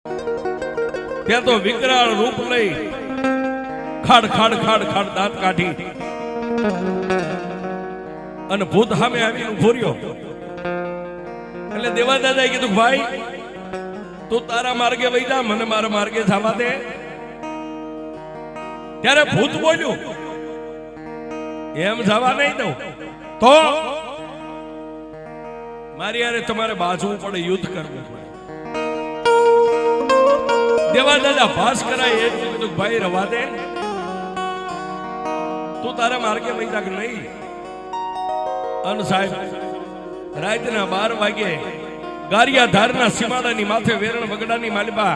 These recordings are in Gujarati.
ત્યાં તો વિકરાળ રૂપ લઈ ખાડ ખાડ ખાડ ખાડ દાંત કાઢી અને ભૂત સામે આવીને ઉભો રહ્યો. એટલે દેવા દાદાએ કીધું, ભાઈ તું તારા માર્ગે વઈ જા, મને મારા માર્ગે જવા દે. ત્યારે ભૂત બોલ્યું, એમ જવા નહીં દઉં તો મારી યારે તમારે બાજવું પડે, યુદ્ધ કરવું પડે. દેવા દાદા ભાસ કરાય એ કીધું, ભાઈ રવા દે, તું તારા માર્ગે વઈ જા કે નહીં. અને સાહેબ રાતના 12 વાગે ગારિયા ધારના સીમાડાની માથે વેરણ વગડાની માલિબા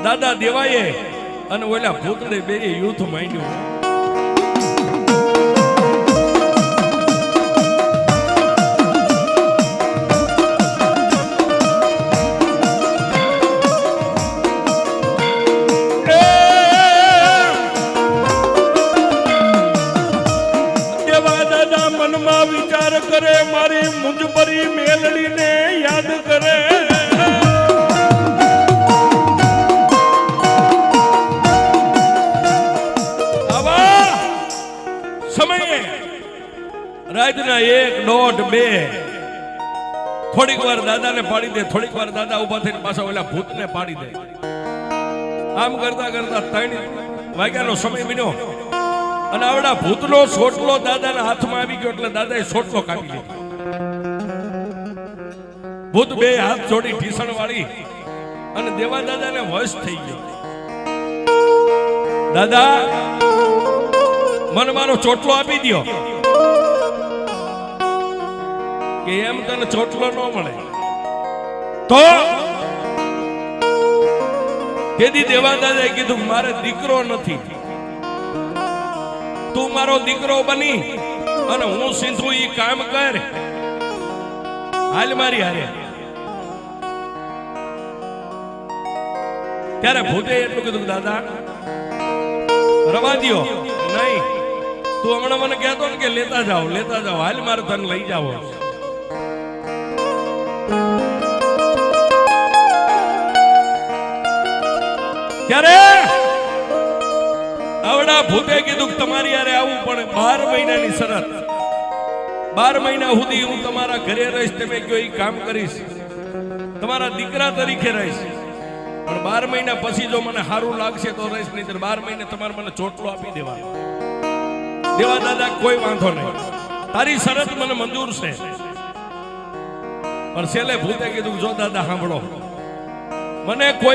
દાદા દેવાએ અને ઓલા ભૂતને બે યુદ્ધ માંડ્યું. મનમાં વિચાર કરે, મારી મુંજપરી મેલડીને યાદ કરે. આવા સમયે રાતના 1, 1:30, 2 થોડીક વાર દાદાને પાડી દે, થોડીક વાર દાદા ઉભા થઈને પાછા ઓલા ભૂતને પાડી દે. આમ કરતા કરતા 3 વાગ્યાનો સમય બન્યો અને આવડા ભૂતનો સોટલો દાદાના હાથમાં આવી ગયો. એટલે દાદાએ સોટલો કાપી લીધો. ભૂત 2 હાથ જોડી ઢીસણ વાળી અને દેવા દાદાને વશ થઈ ગયો. દાદા મને મારો ચોટલો આપી દ્યો. કે એમ તને ચોટલો ન મળે તો તેથી દેવા દાદાએ કીધું, મારે દીકરો નથી, તું મારો દીકરો બની અને હું સીધું ઈ કામ કર, હાલ મારી હારે. ત્યારે ભૂતે એટલું કીધું, દાદા રવા દ્યો. નહીં, તું હમણાં મને કહેતો ને કે લેતા જાઓ, હાલ મારે તને લઈ જાવ. ત્યારે આવડા ભૂતે કીધું, તમારી યારે આવવું પડે. 12 મહિનાની શરત, 12 મહિના સુધી હું તમારા ઘરે રહીશ, તમે કયો એ કામ કરીશ, તમારા દીકરા તરીકે રહીશ. પણ 12 મહિના પછી જો મને સારું લાગશે તો રહીશ, નહીં 12 મહિને તમારે મને ચોટલો આપી દેવાનો. દેવા દાદા કોઈ વાંધો નહીં, તારી શરત મને મંજૂર છે. પણ છેલ્લે ભૂતે કીધું, જો દાદા સાંભળો, મને કોઈ